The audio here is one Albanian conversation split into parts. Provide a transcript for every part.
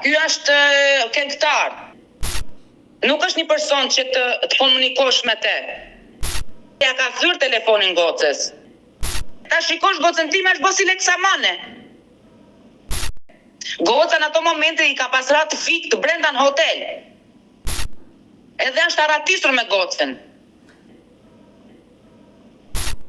ky është këngëtar. Nuk është një person që të komunikosh me te. Ja ka thyrë telefonin gocës. Ta shikosh gocën time është bosi leksamane. Goca në ato momente i ka pasrat fikt brenda në hotel. Edhe është arratisur me gocën.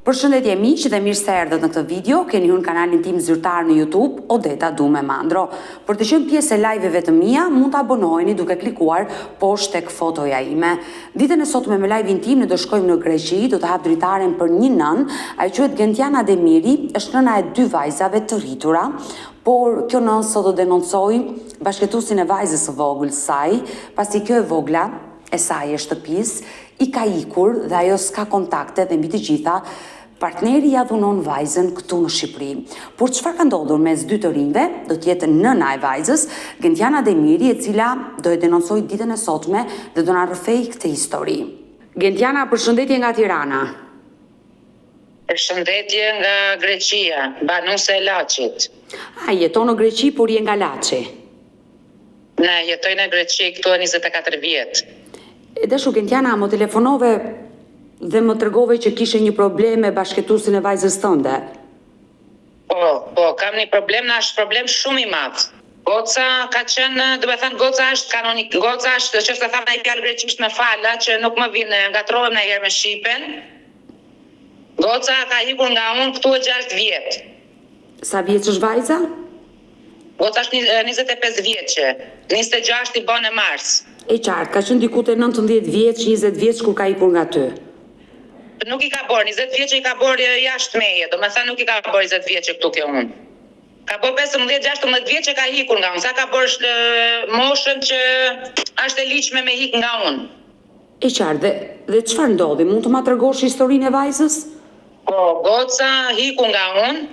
Përshëndetje miq dhe mirë se erdhët në këtë video. Keni hyrë në kanalin tim zyrtar në YouTube, Odeta Dume Mandro. Për të qenë pjesë e live-eve të mia, mund të abonoheni duke klikuar poshtë tek fotoja ime. Ditën e sotme me live-in tim ne do shkojmë në Greqi, do të hap dritaren për një nën, ajo quhet Gentiana Demiri, është nëna e 2 vajzave të rritura, por kjo nën sot do denoncoj bashkëtuesin e vajzës së vogël saj, pasi kjo e vogla e saj e shtëpisë i ka ikur dhe ajo s'ka kontakte dhe mbi të gjitha partneri ja dhunon vajzën këtu në Shqipëri. Por çfarë ka ndodhur mes dy të rinjve, do të jetë nëna e vajzës, Gentiana Demiri, e cila do e denoncoj ditën e sotme dhe do na rrëfej këtë histori. Gentiana, përshëndetje nga Tirana. Përshëndetje nga Greqia, banuse e Laçit. Jeton në Greqi, por je nga Laçi. Ne jetoj në Greqi këtu e 24 vjet. Dashu Gentiana, më telefonove dhe më tregove që kishe një problem me bashkëtuesin e vajzës tënde. Po, kam një problem, na është problem shumë i madh. Goca ka qenë, do të thënë, goca është kanonik, goca është, që të thamë ai fjalë greqisht me fala, që nuk më vjen, ngatrohem ndonjëherë me shqipen. Goca ka ikur nga unë këtu e 6 vjet. Sa vjeç është vajza? Goca është 25 vjeçe, 26 i bën e mars. E qartë, ka qenë diku te 19 vjeç, 20 vjeç kur ka ikur nga ty. Nuk i ka bërë, 20 vjeçë i ka bërë jashtë meje, do me thënë nuk i ka bërë 20 vjeçë këtu kjo unë. Ka bërë 15-16 vjeçë ka ikur nga unë, sa ka bërë moshën që është e liqme me hik nga unë. E qartë, dhe çfarë ndodhi? Mund të ma tregosh historinë e vajzës? Po, goca hiku nga unë,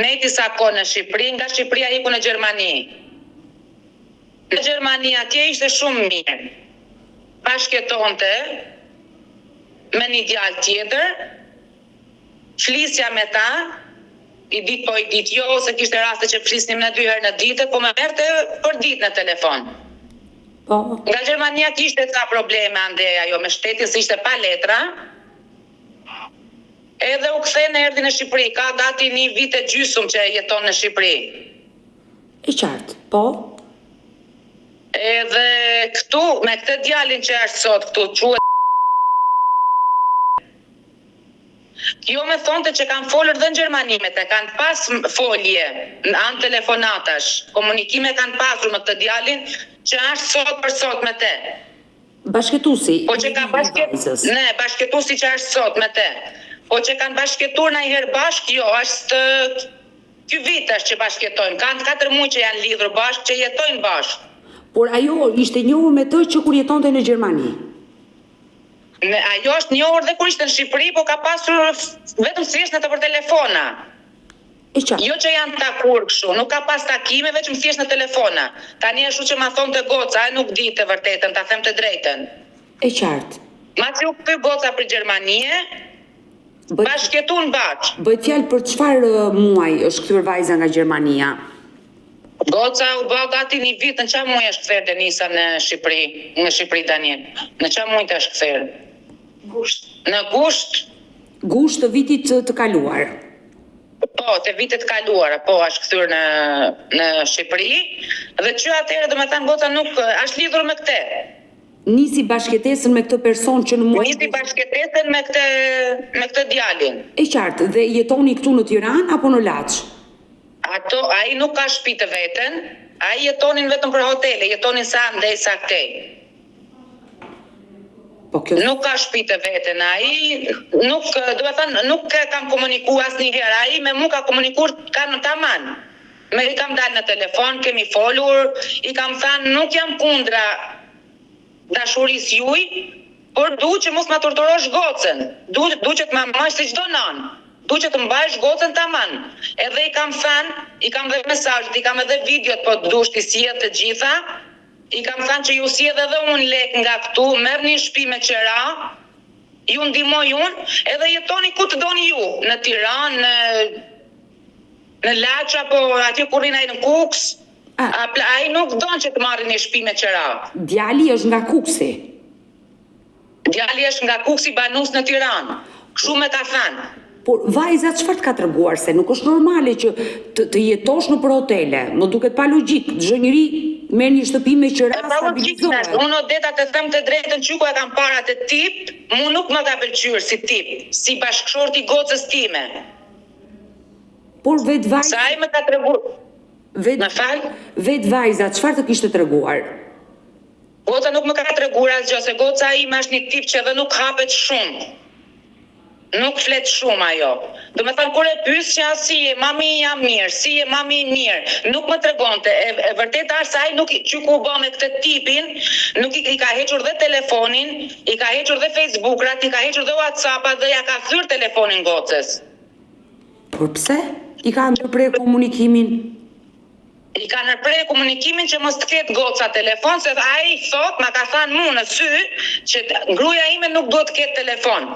neti sa kohë në Shqipëri, nga Shqipëria hiku në Gjermani. Në Gjermani atje ishte shumë mirë. Bashkëtonte me një djalë tjetër, flisja me ta, i dit po i dit jo, ose kishte raste që flisnim në 2 herë në ditë, po me merte për ditë në telefon. Po. Nga Gjermania kishte ca probleme ande ajo me shtetin, se ishte pa letra, edhe u kthene erdhi në Shqipëri, ka gati 1 vit e gjysmë që jeton në Shqipëri. E qartë, po. Edhe këtu, me këtë djalin që është sot këtu, quhet kjo me thonte që kanë folur dhe në Gjermani me te, kanë pas folje në anë telefonatash, komunikime kanë pasur me këtë djalin që është sot për sot me te. Bashkëtuesi? Po që ka ne, bashkëtuesi që është sot me te. Po që kanë bashkëtuar në herë bashkë, jo, është ky vit është që bashkëtojnë, kanë 4 muaj që janë lidhur bashkë, që jetojnë bashkë. Por ajo ishte njohur me të që kur jetonte në Gjermani? Ajo është njohur dhe kur ishte në Shqipëri, po ka pasur vetëm thjesht në të për telefona. Jo që janë takur kështu, nuk ka pas takime, vetëm thjesht në telefona. Tani ashtu që ma thonë të goca, ai nuk di të vërtetën, ta them të drejtën. E qartë. Ma që u kthy goca për Gjermanie, bashkëtuan bashkë. Bëhet fjalë për çfarë muaj është kthyer vajza nga Gjermania? Goca u bë gati 1 vit, në çfarë muaj është kthyer Denisa në Shqipëri tani? Në çfarë muaj është kthyer? Në gusht. Gusht të vitit të kaluar. Po, të vitet kaluara, po, është kthyer në Shqipëri, dhe që atëherë domethënë goca nuk është lidhur me këtë. Nisi bashkëtesën me këtë person që në muaj. Nisi bashkëtesën me këtë djalin. E qartë, dhe jetoni këtu në Tiranë apo në Laç? Ai nuk ka shtëpi të veten, ai jetonin vetëm për hotele, jetonin sa ndej sa këtej. Nuk ka shtëpi të veten, ai nuk, do të thënë, nuk kam komunikuar asnjëherë, ai me mua ka komunikuar kanë tamam. Me i kam dalë në telefon, kemi folur, i kam thënë nuk jam kundra dashurisë juaj, por duhet që mos ma torturosh gocën. Duhet që të ma mash si çdo nan. Duhet që të mbajsh gocën tamam. Edhe i kam thënë, i kam dhe mesazhet, i kam edhe videot, po duhet të sjell të gjitha. I kam thënë që ju sjell edhe unë lek nga këtu, merrni shtëpi me qera, ju ndihmoj unë, edhe jetoni ku të doni ju, në Tiranë, në Laç apo atje kur rinaj në Kuks. Ai nuk don që të marrin një shtëpi me qira. Djali është nga Kuksi. Djali është nga Kuksi Banus në Tiranë. Kështu me ka thënë. Por vajza çfarë të ka treguar se nuk është normale që të jetosh nëpër hotele. Më duket pa logjik. Çdo njeri merr një shtëpi me qira stabilizohet. Unë Odeta të them të drejtën çuku e kam parat e tip, mu nuk më ka pëlqyer si tip, si bashkëshorti i gocës time. Por vet vajza. Sa ai më ka treguar. Më fal? Vet vajza çfarë të kishte treguar? Goca nuk më ka treguar asgjë, se goca ime është një tip që edhe nuk hapet shumë. Nuk flet shumë ajo. Do me thënë, kur e pyesja si je mami jam mirë, si je mami mirë, nuk më tregonte. E vërteta është se ai nuk që ku bë me këtë tipin, nuk i ka hequr dhe telefonin, i ka hequr dhe Facebook-rat, i ka hequr dhe WhatsApp-at dhe ja ka thyrë telefonin gocës. Por pse? I ka ndërprer komunikimin? I ka ndërprer komunikimin që mos të ketë goca telefon, se ai thot, ma ka thënë mua në sy, që gruaja ime nuk duhet të ketë telefon.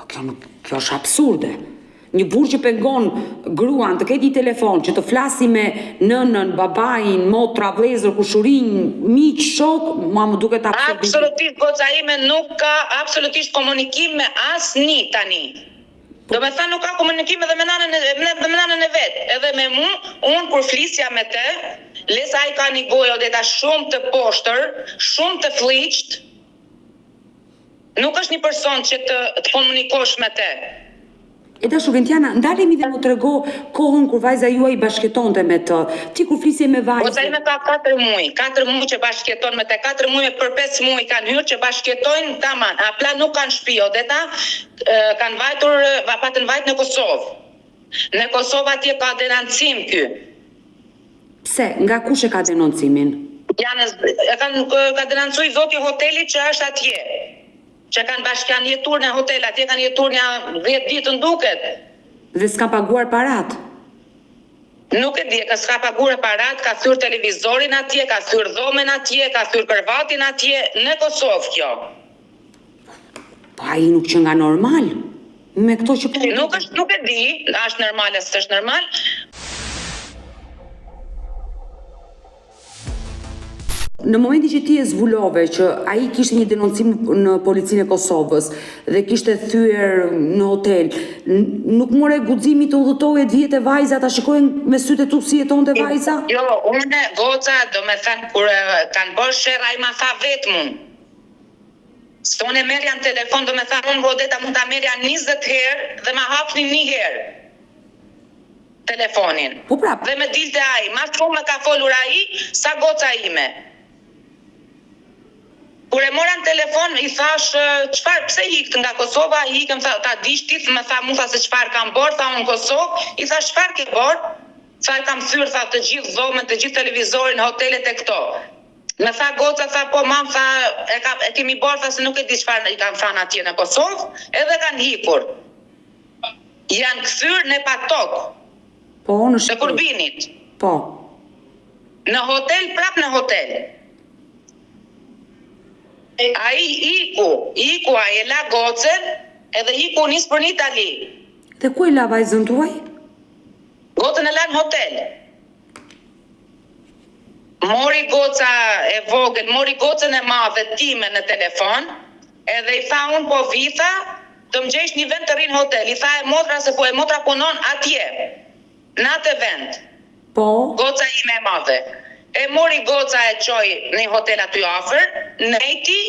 Kjo është absurde. Një burrë që pengon gruan të ketë një telefon, që të flasi me nënën, babain, motra, vëllezër, kushurin, miq, shok, mua më duket absurd. Absolutisht goca ime nuk ka absolutisht komunikim me asnjë tani. Do me thënë nuk ka komunikim edhe me nanën e vet, edhe me mua, unë kur flisja me te, lesa ai ka një gojë Odeta shumë të poshtër, shumë të fliqt. Nuk është një person që të komunikosh me te. E dashu Gentiana, ndalemi dhe më trego kohën kur vajza juaj bashkëtonte me të. Ti kur flisje me vajzën. Goca ime ka 4 muaj. 4 muaj që bashkëton me te. 4 muaj për 5 muaj kanë hyrë që bashkëtojnë taman. Apla nuk kanë shtëpi, Odeta, kanë vajtur, patën vajt në Kosovë. Në Kosovë atje ka denoncim ky. Pse? Nga kush e ka denoncimin? Ka denoncuar zoti i hotelit që është atje. Që kanë jetuar në hotel, atje kanë jetuar një 10 ditë në duket. Dhe s'ka paguar parat? Nuk e di, s'ka paguar parat, ka thyrë televizorin atje, ka thyrë dhomen atje, ka thyrë krevatin atje, në Kosovë kjo. Po ai nuk që nga normal? Me këto që po... Nuk e di, është normal e s'është normal. Në momentin që ti e zbulove që ai kishte një denoncim në policinë e Kosovës dhe kishte thyer në hotel, nuk more guximi të udhëtoje të vjetë vajza ta shikojnë me sytë tu si jetonte vajza? Jo, unë goca, do me thënë kur kanë bërë sherr ai ma tha vetëm unë. Se unë e merja në telefon, do me thënë unë Odeta mund ta merja 20 herë dhe ma hapni 1 herë telefonin. Po prap. Dhe me dilte ai, ma shumë me ka folur ai sa goca ime. Kur e mora në telefon, i thash, pse hikt nga Kosova, hikëm, ta dishtit, më tha, mu tha se çfarë kam bërë, tha unë në Kosovë, i thash, çfarë ke bërë? Tha, kam thyrë, tha, të gjithë dhomen, të gjithë televizorin, hotelet e këto. Më tha, goca, tha, po, mam, tha, e kemi bërë, tha, se nuk e di çfarë i kam thënë atje në Kosovë, edhe kanë hikur. Janë kthyer në patok. Po, në shtëpi. Të Kurbinit. Po. Në hotel, prap në hotel. Ai iku ai e la gocën, edhe iku nis për në Itali. Dhe ku e la vajzën tuaj? Gocën e la në hotel. Mori goca e vogël, mori gocën e madhe time në telefon, edhe i tha unë po vita, të më gjesh një vend të rinë hotel. I tha e motra se po e motra punon atje, në atë vend. Po? Goca ime e madhe. E mori goca e qoj në hotel aty afër, nejti,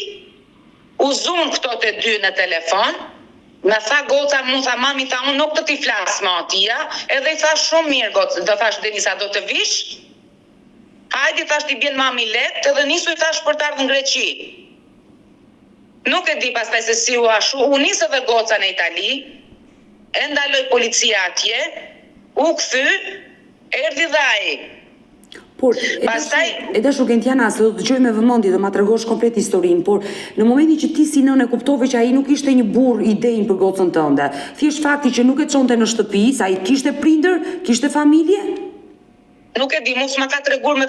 u zunë këto të dy në telefon, me tha goca, mu tha mami, tha unë nuk të t'i flasë ma atia, edhe i tha shumë mirë goca, do thash Denisa do të vish, hajdi thash t'i bjen mami letë, edhe nisu i thash për t'ardhë në Greqi. Nuk e di pastaj se si u ashu, u nisë edhe goca në Itali, e ndaloj policia atje, u kthy, erdhi dhe ai. Por, e dashu Gentiana, se do të dëgjoj me vëmendje, do ma tregosh komplet historinë, por në momentin që ti si nën e kuptove që ai nuk ishte një burr i denj për gocën tënde, thjesht fakti që nuk e çonte në shtëpi, sa ai kishte prindër, kishte familje? Nuk e di, mos më ka treguar, me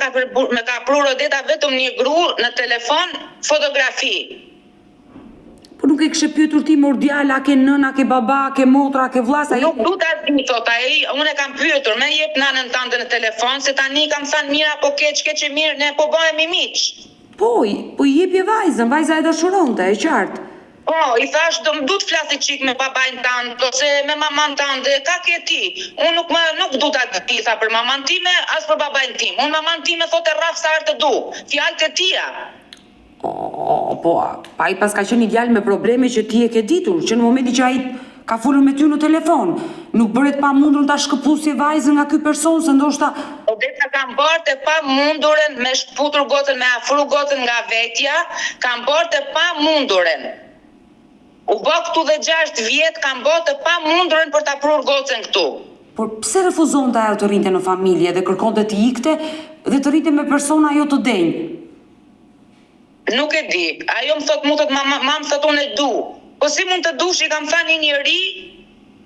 ka prur Odeta vetëm një gru në telefon fotografi. Po nuk e kështë pyetur ti mor djala, ke nëna, ke baba, ke motra, ke vllaz, ai. Nuk du ta di, thot ai, unë e kam pyetur, me jep nanën tante në telefon, se tani kam thënë mirë apo keq e mirë, ne po bëhemi miq. Po i jepje vajzën, vajza e dashuronte, e qartë. Po, i thash, du të flasi qik me babajnë tanë, ose me maman tanë, ka ke ti. Unë nuk du ta di, tha, për maman time, as për babajnë tim. Unë maman time thote rraf sa herë të du, fjalët e tia. Po, pa i pas ka qenë ideal me probleme që ti e ke ditur, që në momenti që ai ka folur me ty në telefon, nuk bëret pa mundur ta shkëputje vajzën nga ky person, se ndoshta... Odeta kam bërë të pa munduren me shkëputur gocën, me afru gocën nga vetja, kam bërë të pa munduren. U bë këtu dhe 6 vjet, kam bërë të pa munduren për ta prur gocën këtu. Por pse refuzonte ajo të rrinte në familje dhe kërkonte të ikte dhe të rrinte me persona jo të denjë? Nuk e di. Ajo më thot, mam thot unë e du. Po si mund të dush, i kam thënë një njeri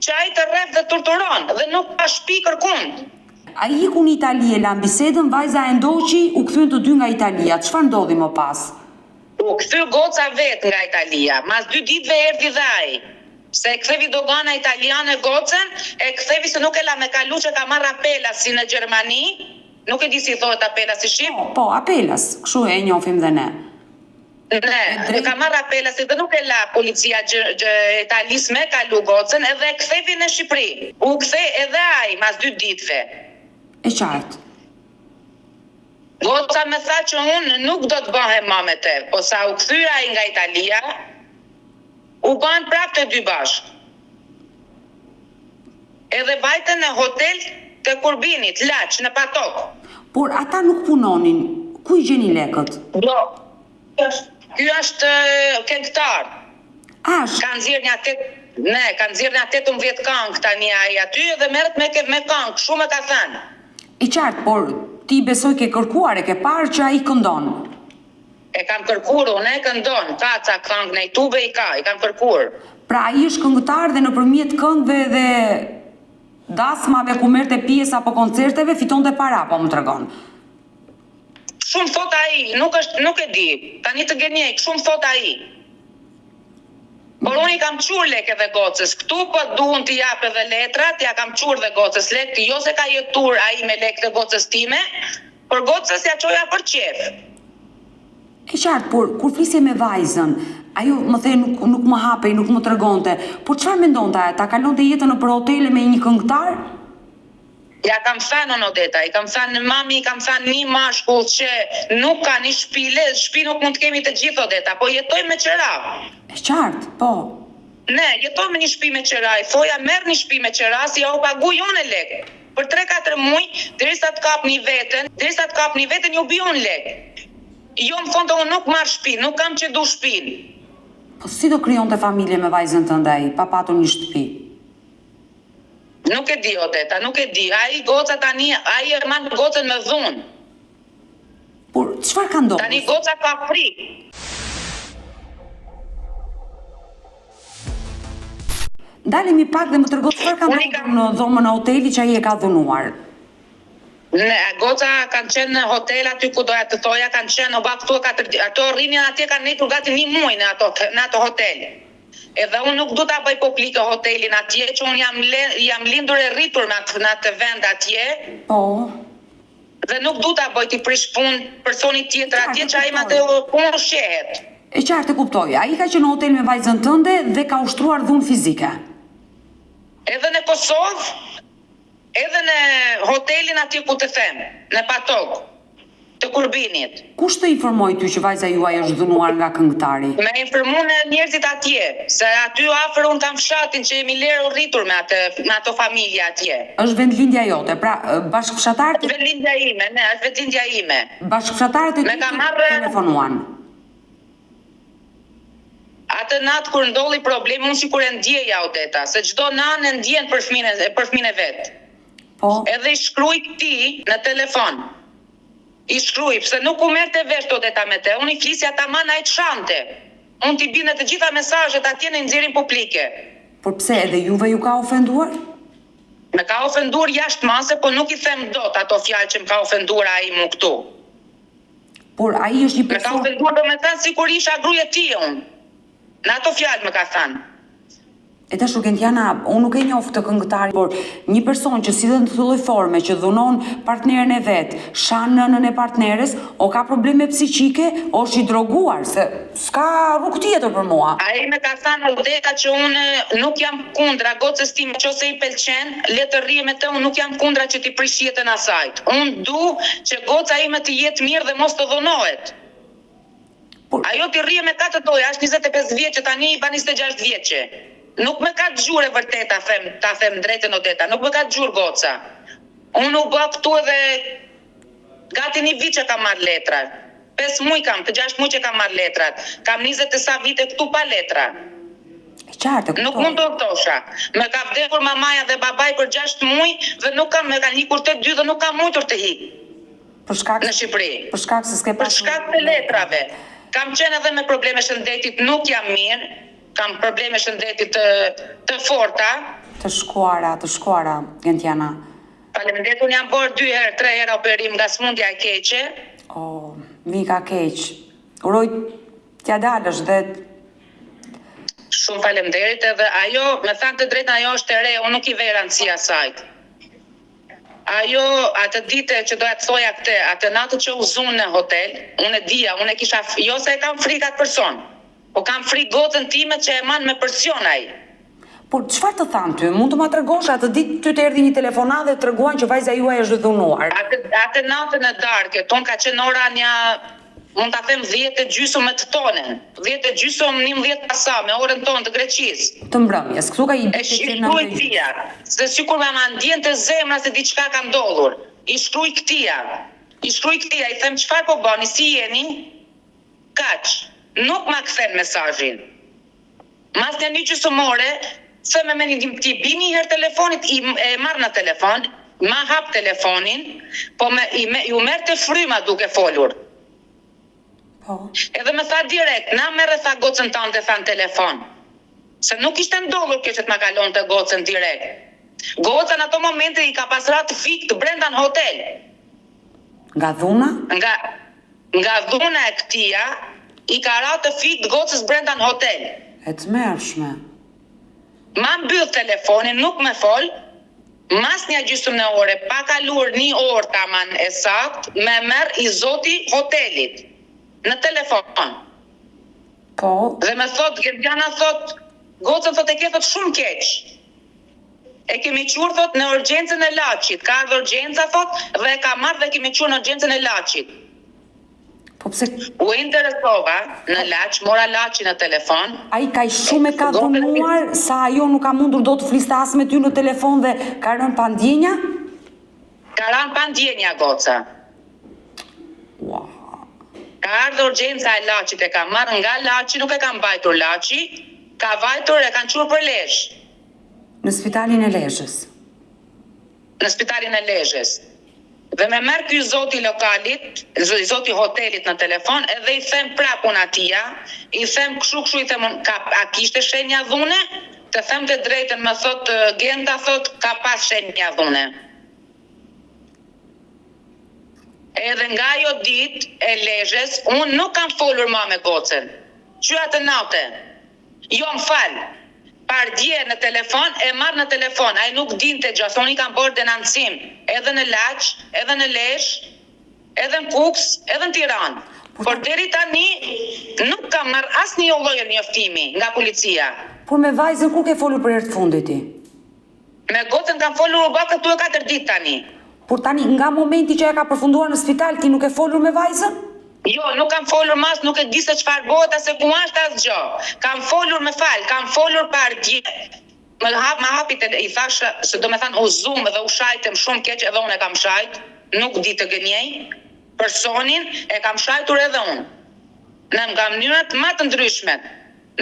që ai të rref dhe torturon dhe nuk ka shtëpi kërkund. Ai iku në Itali, e lan bisedën, vajza e ndoqi, u kthyen të dy nga Italia. Çfarë ndodhi më pas? U kthy goca vet nga Italia. Mas 2 ditëve erdhi dhe ai. Se e kthevi dogana italiane gocën, e kthevi se nuk e la me kalu që ka marrë apelas si në Gjermani. Nuk e di si thohet apelas si shqip. Po, apelas, kështu e njohim dhe ne. Ne, ka marrë apelas dhe nuk e la policia Italis me kalu gocën edhe e kthevi në Shqipëri. U kthej edhe ai mas 2 ditëve. E qartë. Goca me tha që unë nuk do të bëhem më me te, po sa u kthyra ai nga Italia, u bën prapë të dy bashkë. Edhe vajten në hotel të Kurbinit, Laç, në Patok. Por ata nuk punonin, ku i gjeni lekët? Jo, ky është këngëtar. Kanë nxjerrë një 18 këngë tani ai aty dhe merret me këngë, shumë e ka thënë. I qartë, por ti besoj ke kërkuar, e ke parë që ai këndon. E kam kërkuar, unë e këndon, ka ca këngë në YouTube i kam kërkuar. Pra ai është këngëtar dhe nëpërmjet këngëve dhe dasmave ku merrte pjesë apo koncerteve fitonte para, po më tregon. Shumë thot ai, nuk e di. Tani të gënjej, shumë thot ai. Por unë i kam qur lek edhe gocës. Këtu po duan t'i jap edhe letrat, ja kam qur dhe gocës lek, jo se ka jetur ai me lek të gocës time, por gocës ja çoja për qef. E qartë, por kur flisje me vajzën, ajo më the nuk më hapej, nuk më tregonte. Por çfarë mendonte ajo? Ta kalonte jetën nëpër hotele me një këngëtar? Ja kam thënë në Odeta, i kam thënë mami, i kam thënë një mashkull që nuk ka një shtëpi nuk mund të kemi të gjithë Odeta, po jetojmë me qëra. E qartë, po. Ne, jetojmë me një shtëpi me qëra, i thoja merr një shtëpi me qëra, si ja u paguaj unë lek. Për 3-4 muaj, derisa të kap një veten, ju bion lek. Jo më thonë unë nuk marr shtëpi, nuk kam që du shtëpinë. Po si do krijonte familje me vajzën tënde ai, pa patur një shtëpi? Nuk e di Odeta, nuk e di. Ai goca tani, ai e man gocën me dhunë. Por çfarë ka ndodhur? Tani goca ka frikë. Ndalemi pak dhe më tregon çfarë ka ndodhur në dhomën e hotelit që ai e ka dhunuar. Ne, goca kanë qenë në hotel aty ku doja të thoja, kanë qenë oba këtu, ato rrinin atje kanë netur gati 1 muaj në ato hotel. Edhe unë nuk du ta bëj publike hotelin atje, që unë jam lindur e rritur në atë vend atje. Po. Dhe nuk du ta bëj t'i prish punë personit tjetër atje, që ai ma të punë shehet. E qartë e kuptoj, ai ka qenë në hotel me vajzën tënde dhe ka ushtruar dhunë fizike. Edhe në Kosovë, edhe në hotelin atje ku të them, në Patok, të Kurbinit. Kush të informoi ty që vajza juaj është dhunuar nga këngëtari? Me informuan njerëzit atje, se aty afër unë kam fshatin që jemi lerë rritur me ato familje atje. Është vendlindja jote, pra bashkëfshatarët... Është vendlindja ime, ne, është vendlindja ime. Bashkëfshatarët e ty telefonuan? Atë natë kur ndolli problemi, unë sikur e ndjeja Odeta, se çdo nanë e ndjen për fëmijën e vet. Po. Edhe i shkruaj këtij në telefon. I shkruaj, pse nuk u merrte vesh Odeta me te, unë i flisja tamam ai çante. Unë t'i binde të gjitha mesazhet atje në nxjerrin publike. Por pse edhe juve ju ka ofenduar? Me ka ofenduar jashtëmase, po nuk i them dot ato fjalë që më ka ofenduar ai mu këtu. Por ai është një person... Me ka ofenduar domethënë sikur isha gruaja e tij unë. Në ato fjalë më ka thënë. E tash Gentiana, unë nuk e njoh të këngëtarin, por një person që sillen në këtë lloj forme, që dhunon partneren e vet, shan nënën e partneres, o ka probleme psiqike, o është i droguar, se s'ka rrugë tjetër për mua. Ai më ka thënë Odeta që unë nuk jam kundra gocës time, nëse i pëlqen, le të rrijë me të, unë nuk jam kundra që ti prish jetën asaj. Unë du që goca ime të jetë mirë dhe mos të dhunohet. Ajo ti rrije me katë doja, është 25 vjeçë tani, pa 26 vjeçë. Nuk më ka dëgjur e vërtet ta them drejtën Odeta, nuk më ka dëgjur goca. Unë u bë këtu edhe gati 1 vit që kam marrë letra. 5 muaj kam, të 6 muaj që kam marrë letrat. Kam 20 e sa vite këtu pa letra. E qartë, nuk mund të thosha. Më ka vdekur mamaja dhe babai për 6 muaj dhe nuk kam, më kanë ikur të 2 dhe nuk kam mujtur të hik. Në Shqipëri. Për shkak se s'ke pasur. Për shkak të letrave. Kam qenë edhe me probleme shëndetit, nuk jam mirë. Kam probleme shëndetit të forta. Të shkuara, Gentiana. Faleminderit, unë jam bërë 2 herë, 3 herë operim nga smundja e keqe. Mika keq. Uroj t'ja dalësh dhe... Shumë faleminderit edhe ajo, me thanë të drejtën, ajo është e re, unë nuk i vej rëndësia asaj. Ajo, atë dite që doja të thoja këtë, atë natë që u zunë në hotel, unë e dija, unë e kisha, jo se e kam frikë atë person. Po kam frikë gotën time që e man me përsion ai. Por çfarë të thanë ty? Mund të ma tregosh atë ditë ty të erdhi një telefonat dhe treguan që vajza juaj është dhunuar. Atë natën e darkë, ton ka qenë ora një, mund ta them 10:30 me të tonën. 10:30, 11 pasa me orën tonë të Greqisë. Të mbrëmjes, këtu ka i e shkruaj këtia. Se sikur ma ndjente zemra se diçka ka ndodhur. I shkruaj këtia, i them çfarë po bëni, si jeni? Kaq. Nuk ma kthen mesazhin. Mas një gjysmore, se me ti bini herë telefonit, e marr në telefon, ma hap telefonin, po ju merr të fryma duke folur. Edhe me tha direkt, na merre tha gocën tante tha në telefon. Se nuk ishte ndodhur kjo që të ma kalon të gocën direkt. Goca në ato momente i ka pasrat të fik të brenda në hotel. Nga dhuna? Nga dhuna e këtia, i ka ratë të fit gocës brenda në hotel. E të mërshme. Ma mbyll telefonin, nuk me fol, mas një gjysmë në ore, pa kaluar 1 orë taman e sakt, me merr i zoti hotelit, në telefon. Po? Dhe me thot, Gentiana thot, gocën thot e ke thot shumë keq. E kemi qurë thot në urgjencën e Laçit, ka ardhur urgjenca thot, dhe e ka marrë dhe kemi qurë në urgjencën e Laçit. U interesova në Laç, mora Laçin në telefon. Ai ka shumë e ka dhunuar sa ajo nuk ka mundur do të fliste as me ty në telefon dhe ka rënë pa ndjenja? Ka rënë pa ndjenja goca. Ka ardhur urgjenca e Laçit, e ka marrë nga Laçi, nuk e ka mbajtur Laçi, ka vajtur e kanë çuar për Lezhë. Në spitalin e Lezhës. Në spitalin e Lezhës. Dhe me merr ky zoti lokalit, zoti hotelit në telefon, edhe i them prap unë atia, i them kështu i them, a kishte shenja dhune? Të them të drejtën, më thot Genda thot ka pas shenja dhune. Edhe nga ajo ditë e Lezhës, unë nuk kam folur më me gocën. Qyra të natë. Jo më fal. Pardje në telefon, e marrë në telefon, ai nuk dinte gjë, unë i kam bërë denancim, edhe në Laç, edhe në Lezhë, edhe në Kuks, edhe në Tiranë. Por deri tani nuk kam marrë asnjë lloj njoftimi nga policia. Por me vajzën kur ke folur për herë të fundit ti? Me gocën kam folur u bë këtu 4 ditë tani. Por tani nga momenti që e ka përfunduar në spital ti nuk e folur me vajzën? Jo, nuk kam folur mas, nuk e di se çfarë bëhet as se ku është asgjë. Kam folur me fal, kam folur pardje. Ma hapi i thash se do me thanë u zum dhe u shajtem shumë keq edhe unë e kam shajt, nuk di të gënjej. Personin e kam shajtur edhe unë. Në nga mënyrat më të ndryshme.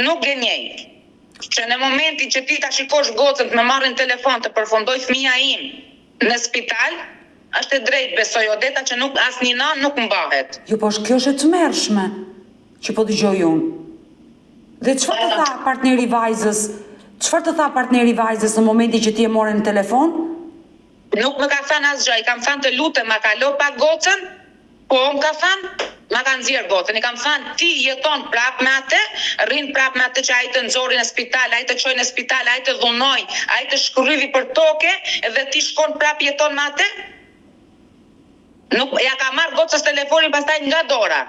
Nuk gënjej. Që në momentin që ti ta shikosh gocën të me marrin telefon të përfundoj fëmia im në spital, është e drejt besoj Odeta që nuk asnjë nan nuk mbahet. Jo, po kjo është e tmerrshme që po dëgjoj unë. Dhe çfarë të tha partneri i vajzës? Çfarë të tha partneri i vajzës në momentin që ti e morën në telefon? Nuk më ka thënë asgjë, i kam thënë të lutem ma kalo pa gocën, po më ka thënë, ma kanë nxjerr gocën, i kam thënë ti jeton prap me atë, rrin prap me atë që ai të nxorri në spital, ai të çojë në spital, ai të dhunoj, ai të shkryvi për toke dhe ti shkon prap jeton me atë? Nuk ja ka marrë gocës telefonin pastaj nga dora.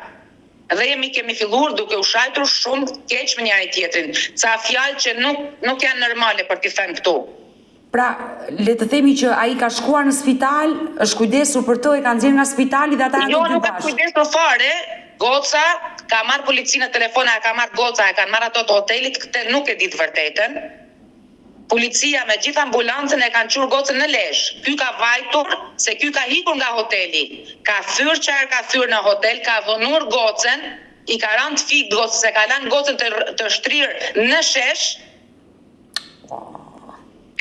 Dhe kemi filluar duke u shajtur shumë keq me njëri tjetrin. Ca fjalë që nuk janë normale për t'i thënë këtu. Pra, le të themi që ai ka shkuar në spital, është kujdesur për të, e ka nxjerrë nga spitali dhe ata janë Jo, të dy nuk ka bashkë. kujdesur fare. Goca ka marrë policinë në telefon, ka marrë goca, e kanë marrë ato të hotelit, këtë nuk e di të vërtetën. Policia me gjithë ambulancën e kanë qurë gocën në lesh. Ky ka vajtur se ky ka hikur nga hoteli. Ka thyrë qarë ka thyrë në hotel, ka dhunur gocën, i ka rënë të fikë gocën, se ka lanë gocën të shtrirë në shesh.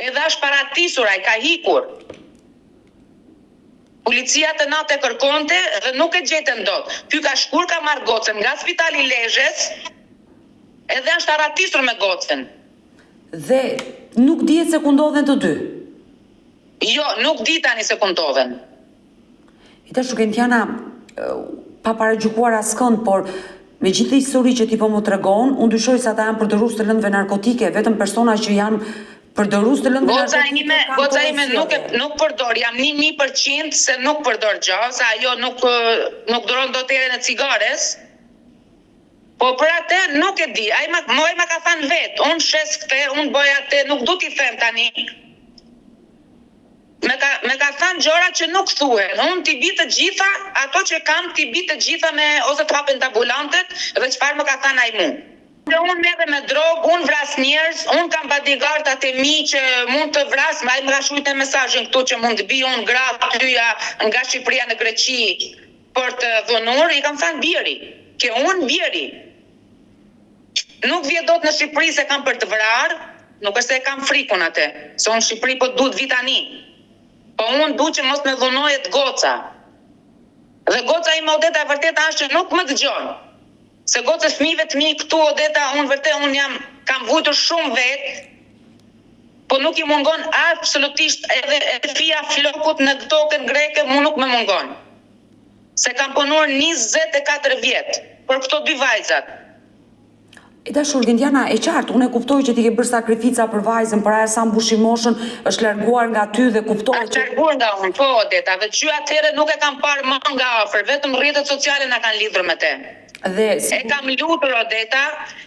Edhe është paratisur, ai ka hikur. Policia të natë e kërkonte dhe nuk e gjetën dot. Ky ka shkuar ka marrë gocën nga spitali Lezhës, edhe është paratisur me gocën. Dhe nuk dihet se ku ndodhen të dy. Jo, nuk di tani se ku ndodhen. I tash Gentiana, pa paragjykuar askënd, por me gjithë histori që ti po më tregon, unë dyshoj se ata janë përdorus të lëndëve narkotike, vetëm persona që janë përdorus të lëndëve narkotike. Goca ime nuk përdor, jam 1000% se nuk përdor gjë, se ajo nuk duron dot erën e cigares. Po për atë nuk e di, ai ma ka thënë vetë, unë shes këte, unë bëj atë, nuk du t'i them tani. Me ka thënë gjëra që nuk thuhen, unë t'i bi të gjitha, ato që kam t'i bi të gjitha me, ose t'hapen të ambulantet, dhe çfarë më ka thënë ai mu. Dhe unë merre me drogë, unë vras njerëz, unë kam bodyguardat e mi që mund të vras, ai më ka shkruajtur mesazhin këtu që mund të bi unë gratë tyja nga Shqipëria në Greqi për të dhunur, i kam thënë bjeri, ke unë bjeri. Nuk vje dot në Shqipëri se kam për të vrarë, nuk është se e kam frikun atë, se unë Shqipëri po duhet vi tani. Po unë du që mos me dhunojet goca. Dhe goca ime Odeta e vërteta është që nuk më dëgjon. Se gocës fëmijëve të mi këtu Odeta, unë kam vujtur shumë vetë, po nuk i mungon absolutisht edhe fia flokut në tokën greke, mu nuk më mungon. Se kam punuar 24 vjetë për këto dy vajzat. E dashur Gentiana, e qartë, unë e kuptoj që ti ke bërë sakrifica për vajzën, për ajo sa mbushi moshën, është larguar nga ty dhe kuptoj që... Është larguar nga unë, po Odeta, dhe që atëherë nuk e kam parë më nga afër, vetëm rrjetet sociale na kanë lidhur me te. E kam lutur Odeta,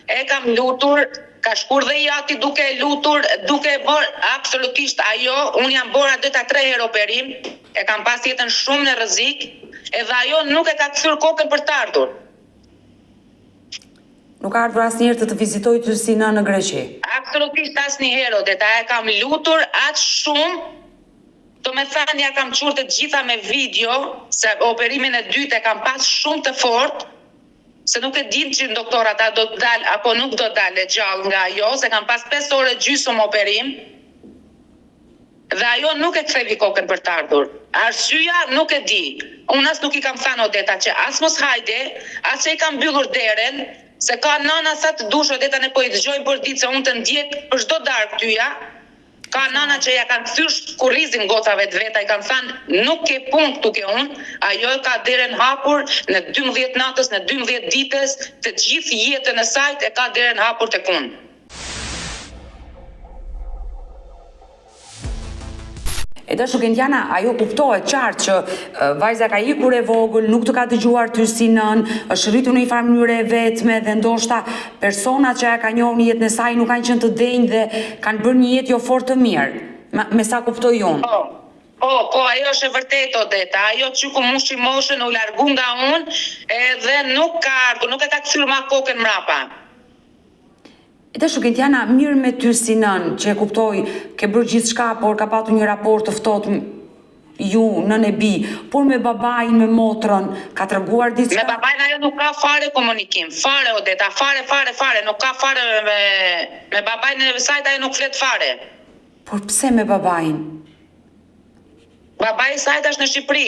e kam lutur, ka shkur dhe i ati duke lutur, duke bërë absolutisht ajo, unë jam bërë Odeta 3 herë operim, e kam pas jetën shumë në rrezik, edhe ajo nuk e ka kthyer kokën për të ardhur. Nuk ka ardhur asnjëherë të vizitoj ty si në Greqi. Absolutisht asnjëherë, Odeta, e kam lutur aq shumë, do me thënë ja kam qurë të gjitha me video, se operimin e dytë e kam pas shumë të fort, se nuk e dim që doktorat a do të dalë apo nuk do të dalë gjallë nga ajo, se kam pas 5 orë gjysmë operim, dhe ajo nuk e kthevi kokën për të ardhur. Arsyeja nuk e di. Unë as nuk i kam thënë Odeta që as mos hajde, as që i kam mbyllur derën, se ka nana sa të dush Odeta ne po i dëgjoj për ditë se unë të ndjek për çdo darkë tyja. Ka nana që ja kanë kthyer kurrizin gocave të veta, i kanë thënë nuk ke punë këtu ke unë, ajo ka derën hapur në 12 natës, në 12 ditës, të gjithë jetën e saj e ka derën hapur tek unë. E dashur Gentiana, ajo kuptohet qartë që vajza ka ikur e vogël, nuk të ka dëgjuar ty si nën, është rritur në një farë mënyrë e vetme dhe ndoshta personat që ka njohur në jetën e saj nuk kanë qenë të denjë dhe kanë bërë një jetë jo fort të mirë. Me sa kuptoj unë. Po, ajo është e vërtetë Odeta, ajo që ku mushi moshën u largu nga unë edhe nuk ka ardhur, nuk e ka kthyer më kokën mrapa. E dashur Gentiana, mirë me ty si nën, që e kuptoj, ke bërë gjithçka, por ka patur një raport të ftohtë ju, nën e bi, por me babain, me motrën, ka treguar diçka? Me babain ajo nuk ka fare komunikim, fare Odeta, fare, nuk ka fare me babain e sajt ajo nuk flet fare. Por pse me babain? Babai i sajt është në Shqipëri.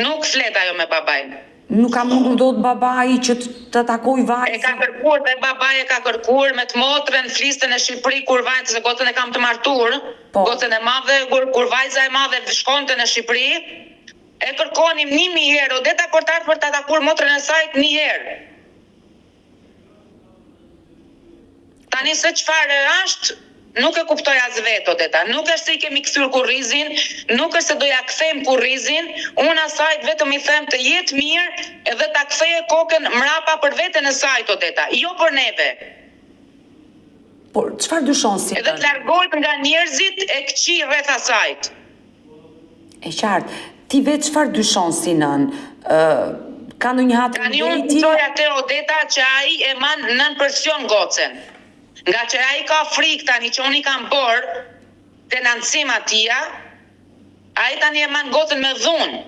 Nuk flet ajo me babain. Nuk ka mundur dot babai që të takoj vajzën? E ka kërkuar dhe babai e ka kërkuar me të motrën, fliste në Shqipëri kur vajzën, se gocën e kam të martur, gocën e madhe, kur vajza e madhe shkonte në Shqipëri, E kërkonim 1000 herë Odeta për të ardhur për ta takuar motrën e saj 1 herë. Tani se çfarë është, nuk e kuptoj as vetë Odeta. Nuk është se i kemi kthyer kurrizin, nuk është se do ja kthejmë kurrizin, unë asajt vetëm i them të jetë mirë edhe ta ktheje kokën mrapa për veten e saj Odeta, jo për neve. Por çfarë dyshon si? Edhe të largohet nga njerëzit e këqij rreth asajt. E qartë, ti vetë çfarë dyshon si nën? Ka ndonjë hatër Tani unë kuptoj atë Odeta që ai e man nën presion gocën. Nga që ai ka frikë tani që unë i kam bërë denancim atia, ai tani e man gocën me dhunë.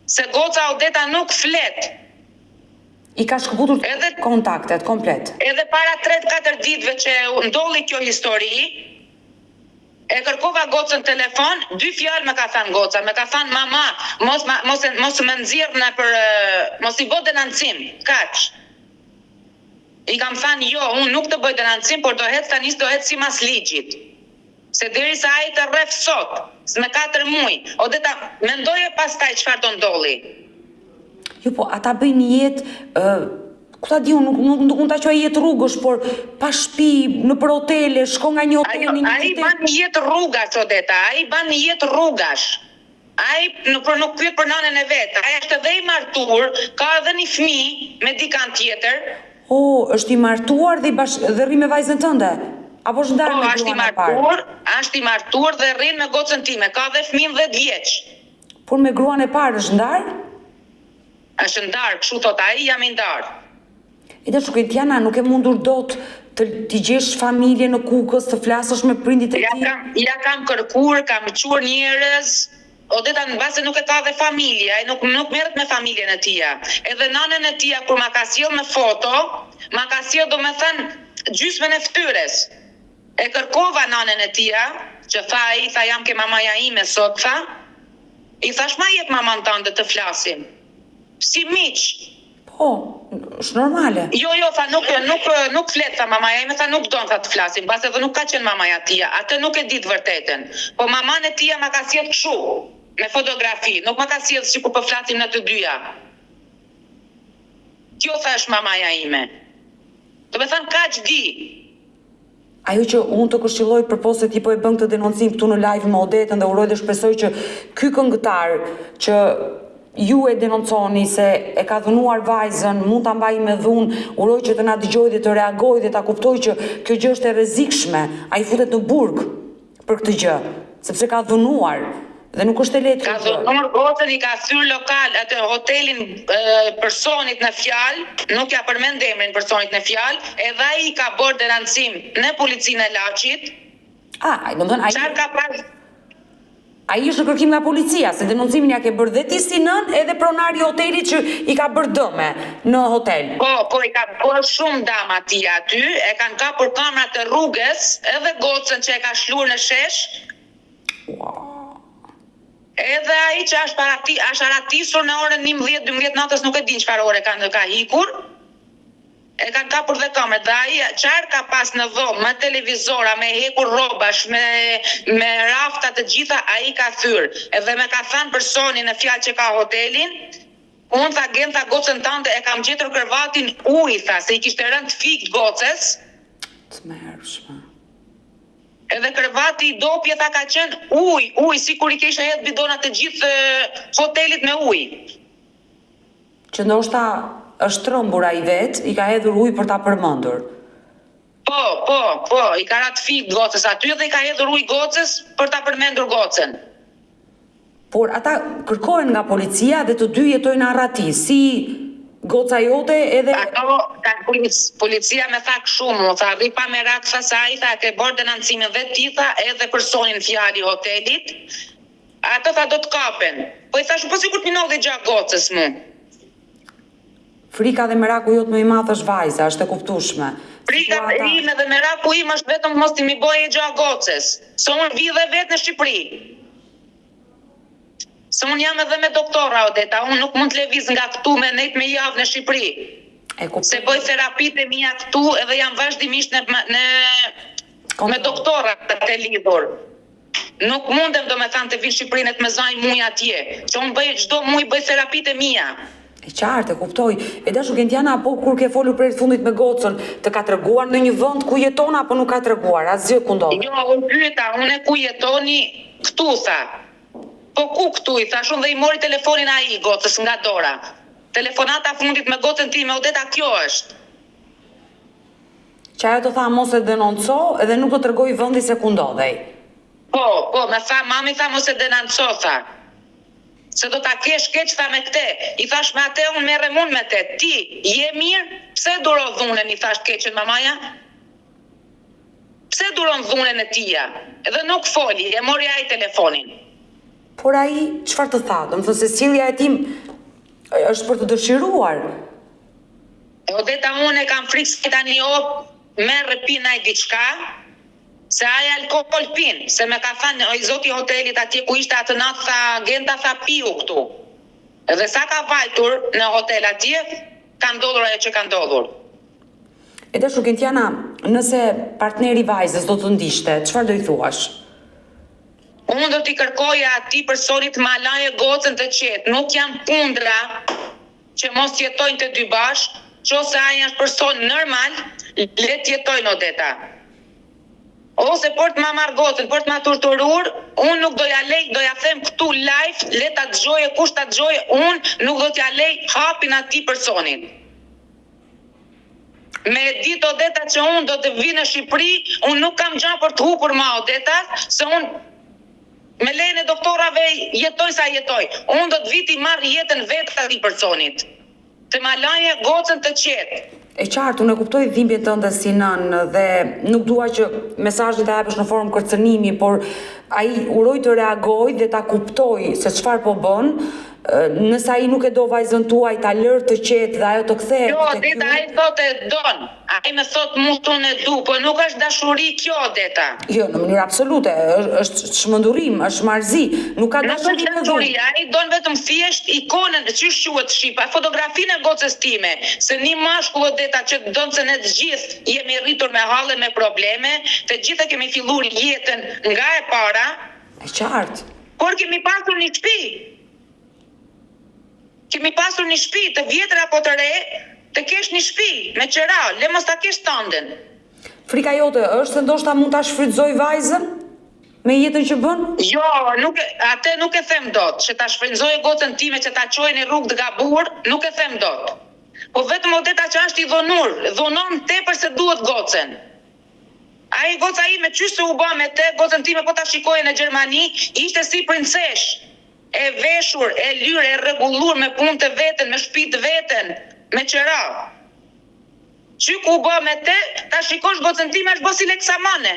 Se goca Odeta nuk flet. I ka shkëputur kontaktet komplet. Edhe para 3-4 ditëve që ndolli kjo histori, e kërkova gocën telefon, 2 fjalë më ka thënë goca, më ka thënë mama, mos më nxjerr mos i bë denancim, kaq. I kam thënë jo, unë nuk të bëj denancim, por do ec si mas ligjit. Se derisa ai të rref sot, me 4 muaj, Odeta mendoje pastaj çfarë do ndolli. Jo, po, ata bëjnë një jetë, ku ta di unë, nuk mund ta quaj jetë rrugësh, por pa shtëpi, nëpër hotele, shko nga një hotel në një Ai ban një jetë rrugash, Odeta, ai ban një jetë rrugash. Ai nuk pyet për nanën e vet, ai është edhe i martuar, ka edhe një fëmijë me dikant tjetër. Është i martuar dhe rri me vajzën tënde? Apo është ndarë me gruan e parë? Është i martuar dhe rrin me gocën time, ka dhe fëmijën 10 vjeç. Por me gruan e parë është ndarë? Është ndarë, kështu thot ai, jam i ndarë. E dhe shukej Tiana, nuk e mundur dot t'i gjesh familje në Kukës, të flasësh me prindit e ti? Ja kam kërkuar, kam quar njerëz, Odeta në base nuk e ka dhe familje, ai nuk merret me familjen e tia. Edhe nanën e tia, kur ma ka sjell me foto, ma ka sjell do me thënë gjysmën e fytyrës. E kërkova nanën e tia, që tha jam ke mamaja ime sot, tha. I thash ma jep maman tënde të flasim. Si miq. Po, është normale. Jo, tha nuk flet, tha mamaja ime, tha nuk don tha të flasim, bas edhe nuk ka qenë mamaja tia, atë nuk e di të vërtetën. Po maman e tia ma ka sjell kështu, me fotografi, nuk ma ka sjell sikur po flasim në të dyja. Kjo thash mamaja ime. Do me thënë kaq di. Ajo që unë të këshilloj përpos se ti po e bën këtë denoncim këtu në live me Odetën dhe uroj dhe shpresoj që ky këngëtar që ju e denonconi se e ka dhunuar vajzën, mund ta mbaj me dhunë, uroj që të na dëgjojë dhe të reagojë dhe ta kuptoj që kjo gjë është e rrezikshme. Ai futet në burg për këtë gjë, sepse ka dhunuar dhe nuk është e lehtë. Ka dhunuar gocën, i ka thyer lokal atë hotelin personit në fjalë, nuk ja përmend emrin personit në fjalë, edhe ai ka bërë denancim në policinë e Laçit. Çfarë ka pas? Ai është në kërkim nga policia, se denoncimin ja ke bërë dhe ti si nën, edhe pronari i hotelit që i ka bërë dëme në hotel. Po, i ka bërë shumë dëm atij aty, e kanë kapur kamerat e rrugës, edhe gocën që e ka shluar në shesh. Edhe ai që është aratisur në orën 11-12 natës, nuk e din çfarë ore ka hikur. E kanë kapur dhe kamerat, dhe ai çfarë ka pas në dhomë, me televizora, me hekur rrobash, me rafta të gjitha, ai ka thyer. Edhe me ka thënë personi në fjalë që ka hotelin, unë tha gjem gocën tante, e kam gjetur krevatin ujë, tha, se i kishte rënë fikt gocës. Të mërshme. Edhe krevati i dopje tha ka qenë ujë, sikur i kishte hedhë bidonat të gjithë hotelit me ujë. Që ndoshta është trëmbur ai vetë, i ka hedhur ujë për ta përmendur. Po, i ka ratë fikt gocës aty dhe i ka hedhur ujë gocës për ta përmendur gocën. Por ata kërkohen nga policia dhe të dy jetojnë arrati, si goca jote edhe... Policia me tha shumë, tha rri pa merak, tha se ai tha ke bërë denancimin dhe ti tha edhe personin fjali hotelit, ato tha do të kapen. Po i thash, po sikur t'minov dhe gjatë gocës mu. Frika dhe meraku jot më i madh është vajza, është e kuptueshme. Frika ime dhe meraku im është vetëm mos t'i mi bëje gjatë gocës. Se unë vi dhe vetë në Shqipëri. Se unë jam edhe me doktora, Odeta, unë nuk mund të lëviz nga këtu me nejt me javë në Shqipëri. Se bëj terapit e mia këtu edhe jam vazhdimisht me doktora të lidhur. Nuk mundem do me thanë të vinë Shqipërinë të me zajnë muj atje, që unë bëj çdo muj bëj terapitë e mia. E qartë, e kuptoj. E dashu Gentiana, apo kur ke folur për fundit me gocën, të ka treguar në një vend ku jeton apo nuk ka treguar? Asgjë ku ndodhet? Jo, unë pyeta, unë ku jetoni, këtu tha. Po ku këtu i thash unë dhe i mori telefonin ai gocës nga dora. Telefonata fundit me gocën time, Odeta, kjo është. Që ajo të tha mos e denonco edhe nuk do tregoj vendi se ku ndodhej. Po, me tha, mami tha mos e denonco, tha. Se do ta kesh keq, tha me këte. I thash me atë unë merrem unë me te. Ti, je mirë? Pse duro dhunën, i thash keqen mamaja? Pse duron dhunën e tia? Edhe nuk foli, e mori ai telefonin. Por ai çfarë të tha? Do të thonë se sjellja e tim është për të dëshiruar. Odeta, unë e kam frikë se tani merr pin ai diçka. Se ai alkohol pin, se me ka thënë i zoti i hotelit atje ku ishte atë natë, tha Genta, tha piu këtu. Edhe sa ka vajtur në hotel atje, ka ndodhur ajo që ka ndodhur. E dashu Gentiana, nëse partneri vajzës do të ndishte, çfarë do i thuash? Unë do t'i kërkoja atij personit ma laje gocën të qetë. Nuk jam kundra që mos jetojnë të dy bashkë, qose ai është person normal, le të jetojnë, Odeta. Ose për të ma marrë gocën, për të ma torturur, unë nuk do ja lej, do ja them këtu live, le ta dëgjoje, kush ta dëgjoje, unë nuk do t'ja lej hapin atij personit. Me ditë, Odeta, që unë do të vi në Shqipëri, unë nuk kam gjë për të hupur ma, Odeta, se unë me lejnë e doktorave jetoj sa jetoj. Unë do të viti marrë jetën vetë të atij personit. Të ma laje gocën të qetë. E qartë, unë e kuptoj dhimbjen tënde si nën dhe nuk dua që mesazhin ta japësh në formë kërcënimi, por ai uroj të reagoj dhe ta kuptoj se çfarë po bën. Nëse ai nuk e do vajzën tuaj, ta lër të qetë dhe ajo të kthehet. Jo, Odeta, ai thotë e don. Ai më thot mund unë e du, po nuk është dashuri kjo, Odeta. Jo, në mënyrë absolute, është çmendurim, është marrëzi, nuk ka dashuri. Nuk është dashuri, ai don vetëm thjesht ikonën, çish quhet shqipa, fotografinë e gocës time, se një mashkull, Odeta, që don se ne të gjithë jemi rritur me halle, me probleme, të gjithë kemi filluar jetën nga e para. E qartë. Por kemi pasur një shtëpi. Kemi pasur një shtëpi, të vjetër apo të re, të kesh një shtëpi me qira, le mos ta kesh tënden. Frika jote është se ndoshta mund ta shfrytëzoj vajzën me jetën që bën? Jo, atë nuk e them dot, që ta shfrytëzoj gocën time që ta çojë në rrugë të gabuar, nuk e them dot. Po vetëm, Odeta, që është i dhunur, dhunon tepër se duhet gocën. Ai goca ime qysh se u bë me te, gocën time po ta shikoje në Gjermani, ishte si princesh. E veshur, e lyrë, e rregulluar me punë të veten, me shtëpi të veten, me qira. Që ku bë me te, ta shikosh gocën time është bë si leksamane.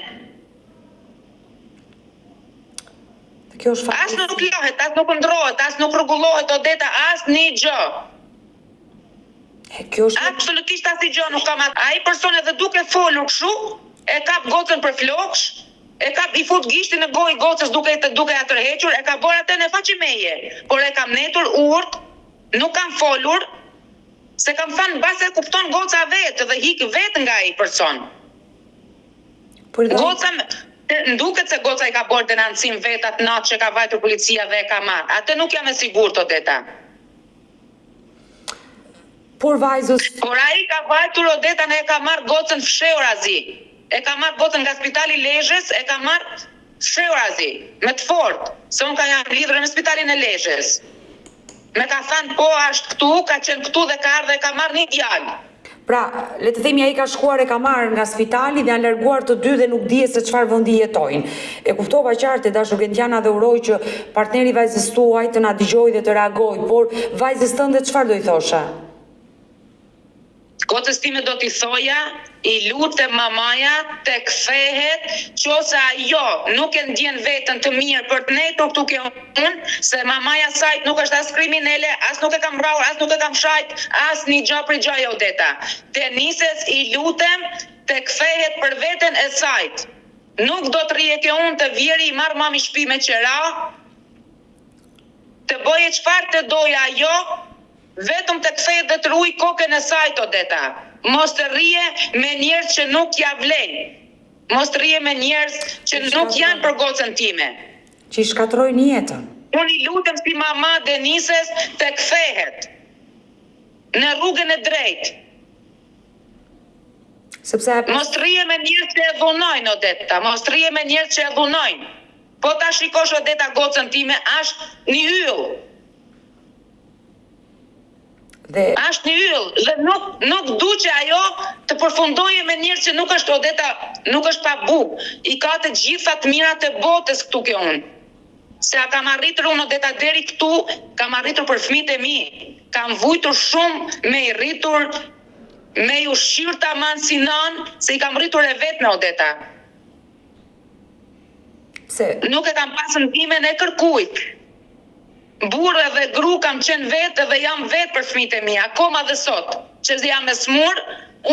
Kjo është As nuk lohet, as nuk ndrohet, as nuk rregullohet, Odeta, as një gjë. Kjo është Absolutisht as një gjë nuk kam. Ai person edhe duke folur kështu, e kap gocën për floksh, e i fut gishtin në gojë gocës duke ja tërhequr, e ka bërë atë në faqimeje, por e kam netur urt, nuk kam folur, se kam thënë base kupton goca vetë dhe hik vetë nga ai person. Goca, nduket se goca i ka bërë denancim vetë atë natë që ka vajtur policia dhe e ka marrë. Atë nuk jam e sigurt, Odeta. Por vajzës... Por ai ka vajtur, Odeta, ne e ka marrë gocën fshehur azi. E ka marrë gocën nga spitali Lezhës, e ka marrë fshehur azi, me të fortë, se unë ka jam lidhur në spitalin e Lezhës. Me ka thënë po është këtu, ka qenë këtu dhe ka ardhur dhe ka marrë një djalë. Pra, le të themi ai ka shkuar e ka marrë nga spitali dhe janë larguar të dy dhe nuk dihet se çfarë vendi jetojnë. E kuptova qartë, dashur Gentiana, dhe uroj që partneri vajzës tuaj të na dëgjojë dhe të reagojë, por vajzës tënde çfarë do i thoshe? Gocës time do t'i thoja, i lutem mamaja të kthehet, qose ajo nuk e ndjen veten të mirë për të netur këtu ke unë, se mamaja sajt nuk është as kriminele, as nuk e kam vrarur, as nuk e kam shajt, as një gjë për gjë, Odeta. Të nises, i lutem të kthehet për veten e sajt. Nuk do të rije ke unë të vjeri i marrë mami shtëpi me qera, të bëje çfarë të doja ajo, vetëm të kthehet dhe të ruaj kokën e sajt, Odeta. Mos të rrije me njerëz që nuk ja vlen. Mos të rrije me njerëz që nuk janë për gocën time. Që i shkatrojnë jetën. Unë i lutem si mama Denises të kthehet në rrugën e drejtë. Sepse Mos rrije me njerëz që e dhunojnë, Odeta, mos rrije me njerëz që e dhunojnë. Po ta shikosh, Odeta, gocën time, është një yll. Është një yll dhe nuk du që ajo të përfundojë me njerëz që nuk është, Odeta, nuk është pa bukë. I ka të gjitha të mirat e botës këtu ke unë. Se a kam arritur unë, Odeta, deri këtu, kam arritur për fëmijët e mi. Kam vujtur shumë me i rritur, me i ushqyer tamam si nën, se i kam rritur e vetë me, Odeta. Nuk e kam pasën timen e kërkujt. Burrë dhe gru kam qenë vetë dhe jam vetë për fëmijët e mi, akoma dhe sot. Që jam e smur,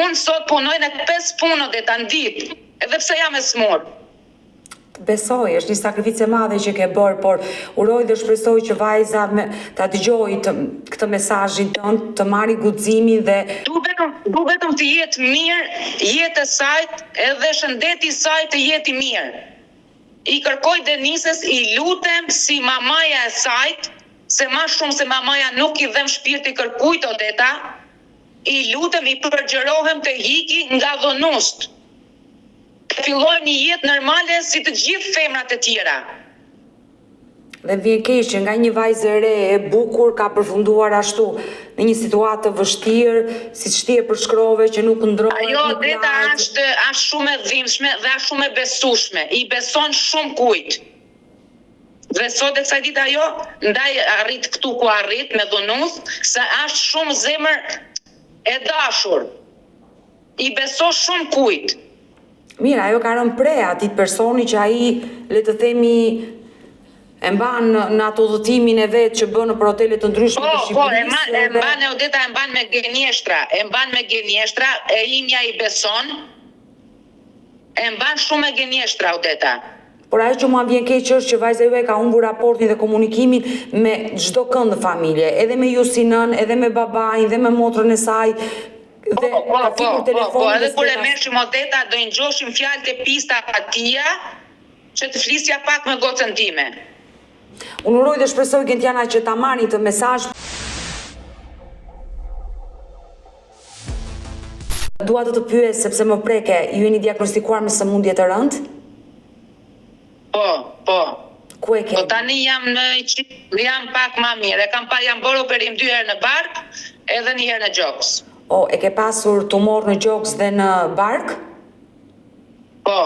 unë sot punoj në 5 punë, Odeta, në ditë, edhe pse jam e smur. Besoj, është një sakrificë e madhe që ke bërë, por uroj dhe shpresoj që vajza ta dëgjojë këtë mesazhin tënd, të marrë guximin dhe du vetëm të jetë mirë, jetë e saj, edhe shëndeti i saj të jetë i mirë. I kërkoj Denises, i lutem si mamaja e saj, se ma shumë se mamaja nuk i dhem shpirti kërkujt, Odeta, i lutem, i përgjërohem të hiki nga dhunust. Të filloj një jetë normale si të gjithë femrat e tjera. Dhe vjen keq që nga një vajzë e re e bukur ka përfunduar ashtu në një situatë të vështirë, siç ti e përshkrove, që nuk ndrohet. Ajo, Odeta, është shumë e dhimbshme dhe është shumë e besueshme. I beson shumë kujt. Dhe sot e kësaj ditë ajo ndaj arrit këtu ku arrit me dhunus, se është shumë zemër e dashur. I beson shumë kujt. Mira, ajo ka rënë pre atit personi që ai, le të themi, e mban në ato udhëtimin e vet që bën në për hotele të ndryshme të Shqipërisë. E mban, Odeta, e mban me gënjeshtra, e imja i beson. E mban shumë me gënjeshtra, Odeta. Por ajo që mua vjen keq është që vajza juaj ka humbur raportin dhe komunikimin me çdo kënd në familje, edhe me ju si nën, edhe me babain, dhe me motrën e saj. Edhe kur e merrshim, Odeta, do i ngjoshim fjalët e pista atia që të flisja pak me gocën time. Unë uroj dhe shpresoj Gentiana që ta marrni të mesazh. Dua të pyes sepse më preke, ju jeni diagnostikuar me sëmundje të rëndë? Po. Ku e keni? Po tani jam pak më mirë. Jam bërë operim 2 herë në bark, edhe 1 herë në gjoks. E ke pasur tumor në gjoks dhe në bark? Po.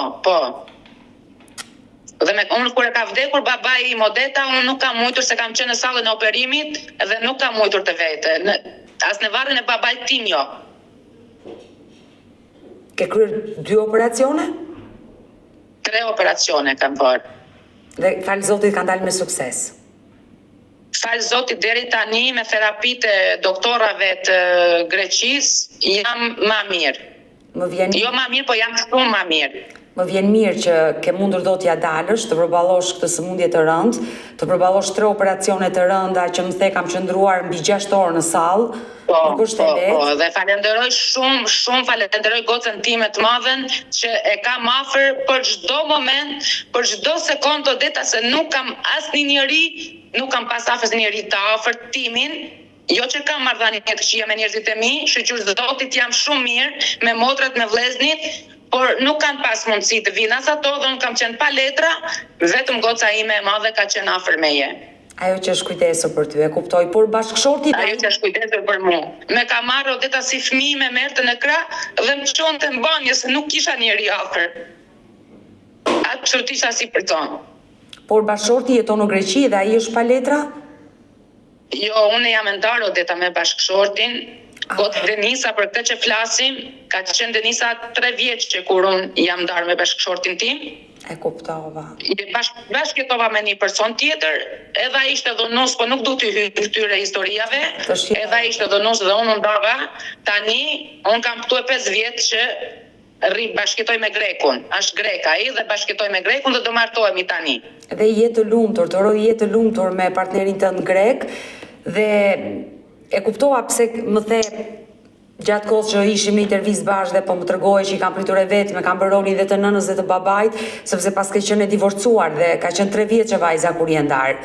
Dhe unë kur e ka vdekur babai im, Odeta, unë nuk kam mujtur se kam qenë në sallën e operimit dhe nuk kam mujtur të vete. As në varrin e babait tim jo. Ke kryer 2 operacione? 3 operacione kam bërë. Dhe falë Zotit ka dalë me sukses. Falë Zotit, deri tani me terapitë e doktorave të Greqisë jam më mirë. Jo më mirë, po jam shumë më mirë. Më vjen mirë që ke mundur do t'ja dalësh, të përballosh këtë sëmundje të rëndë, të përballosh 3 operacione të rënda që më the kam qëndruar mbi 6 orë në sallë. Nuk është e lehtë. Dhe falenderoj shumë falenderoj gocën time të madhen që e kam afër për çdo moment, për çdo sekondë, Odeta, se nuk kam asnjë njeri, nuk kam pas asnjëri të afërt timin. Jo që kam marrëdhënie të këqija me njerëzit e mi, shëqyr Zotit jam shumë mirë, me motrat, me vleznit, por nuk kanë pas mundësi të vinë as ato dhe unë kam qenë pa letra, vetëm goca ime e madhe ka qenë afër meje. Ajo që është kujdesur për ty, e kuptoj, por bashkëshorti... Ajo që është kujdesur për mu. Me ka marrë, Odeta, si fëmijë me merrte në krah dhe më çonte në banjë se nuk kisha njeri afër. Atë isha si për tonë. Por bashkëshorti jeton në Greqi dhe ai është pa letra? Jo, unë jam e ndarë, Odeta, me bashkëshortin. Gotë Denisa, për këtë që flasim, ka qenë Denisa 3 vjeç që kur unë jam ndarë me bashkëshortin tim. E kuptova. Bashkëjetova me një person tjetër, edhe ai ishte dhunus, po nuk du t'i hyj këtyre historiave. Edhe ai ishte dhunus dhe unë ndava. Tani, unë kam këtu e 5 vjetë që bashkëjetoj me Grekun. Është Grek ai dhe bashkëjetoj me Grekun dhe do martohemi tani. Dhe jetë të lumtur, të uroj jetë të lumtur me partnerin tënd Grek dhe e kuptova pse më the Gjatë kohës që ishim në intervistë bashkë dhe po më tregohej që i kam pritur e vetë, me kam bërë rolin dhe të nënës dhe të babait, sepse pas ke qenë e divorcuar dhe ka qenë 3 vjeçe vajza kur je ndarë.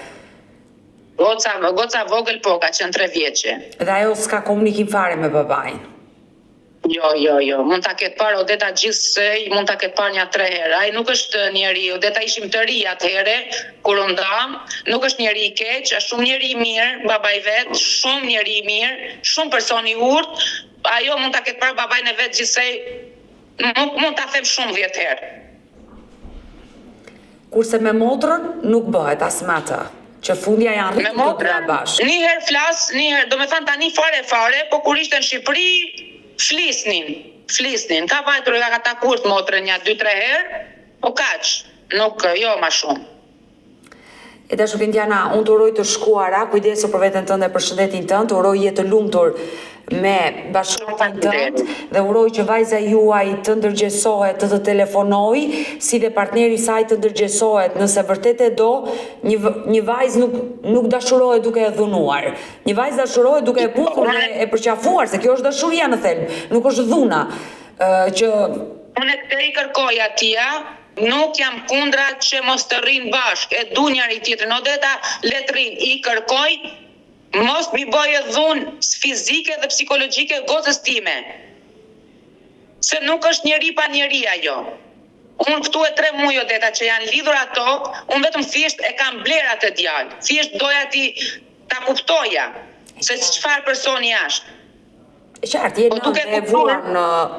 Goca vogël po, ka qenë 3 vjeçe. Dhe ajo s'ka komunikim fare me babain. Jo. Mund ta ketë parë Odeta gjithsej, mund ta ketë parë 3 herë. Ai nuk është njeri, Odeta ishim të ri atëherë kur u ndam, nuk është njeri i keq, është shumë njeri i mirë, babai vet, shumë njeri i mirë, shumë person i urtë. Ajo mund ta ketë parë babain e vet gjithsej, mund ta them shumë 10 herë. Kurse me motrën nuk bëhet as me atë, që fundja janë rritur të dyja bashkë. Një herë flas, një herë, do me thënë tani fare, po kur ishte në Shqipëri, flisnin. Ka vajtur nga ka takuar motrën 2-3 herë, po kaq, nuk jo ma shumë. E dashur Indiana, unë të uroj të shkuara, kujdesu për veten tënde, për shëndetin tënd, të uroj jetë lumtur me bashkëpunëtin tënd dhe uroj që vajza juaj të ndërgjegjësohet, të telefonoj, si dhe partneri i saj të ndërgjegjësohet, nëse vërtet e do, një vajzë nuk dashurohet duke e dhunuar. Një vajzë dashurohet duke e puthur dhe e përqafuar, se kjo është dashuria në thelb, nuk është dhuna. Unë të i kërkoj atia, nuk jam kundra që mos të rrinë bashkë, e du njëri tjetrin, Odeta le të rinë, i kërkoj, mos mi bëjë dhunë fizike dhe psikologjike gocës time. Se nuk është njeri pa njeri ajo. Unë këtu e 3 muaj Odeta që janë lidhur ato, unë vetëm thjesht e kam bler atë djalë. Thjesht doja ta kuptoja se çfarë personi është. Qartë,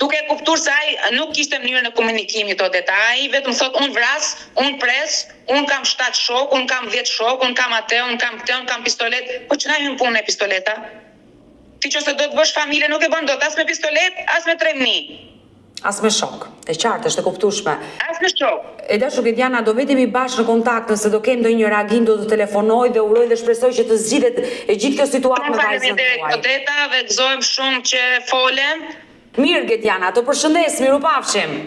duke kuptuar se ai nuk kishte mënyrën e komunikimit Odeta, ai vetëm thot unë vras, unë pres, unë kam 7 shok, unë kam 10 shok, unë kam atë, unë kam këtë, unë kam pistolet. Po që na hyn punë e pistoleta? Ti që se do të bësh familje nuk e bën dot as me pistolet, as me 3.000. As me shok, e qartë, është e kuptueshme. As me shok. E dashur Indiana, do vetemi bashkë në kontakt nëse do kem ndonjë reagim, do të telefonoj dhe uroj dhe shpresoj që të zgjidhet e gjithë kjo situatë me vajzën tuaj. Odeta, dhe gëzojmë shumë që folem. Mirë Indiana, të përshëndes, mirupafshim.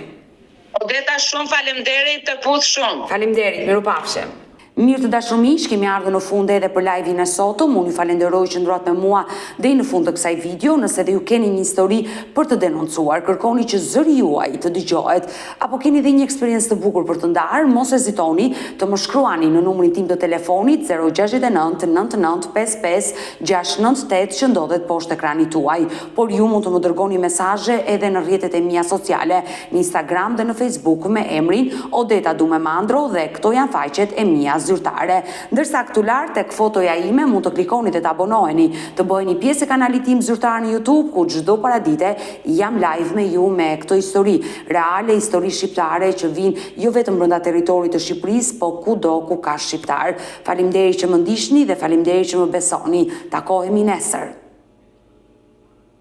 Odeta, shumë faleminderit, të puth shumë. Faleminderit, mirupafshim. Mirë të dashur miq, kemi ardhur në fund edhe për live-in e sotëm. Unë ju falenderoj që ndroat me mua deri në fund të kësaj video. Nëse dhe ju keni një histori për të denoncuar, kërkoni që zëri juaj të dëgjohet, apo keni dhe një eksperiencë të bukur për të ndarë, mos hezitoni të më shkruani në numrin tim të telefonit 069 99 55 698 që ndodhet poshtë ekranit tuaj. Por ju mund të më dërgoni mesazhe edhe në rrjetet e mia sociale, në Instagram dhe në Facebook me emrin Odeta Dumemandro dhe këto janë faqet e mia zyrtare. Ndërsa këtu lart tek fotoja ime mund të klikoni dhe të abonoheni, të bëheni pjesë e kanalit tim zyrtar në YouTube, ku çdo paradite jam live me ju me këtë histori reale, histori shqiptare që vijnë jo vetëm brenda territorit të Shqipërisë, po kudo ku ka shqiptar. Faleminderit që më ndiqni dhe faleminderit që më besoni. Takohemi nesër.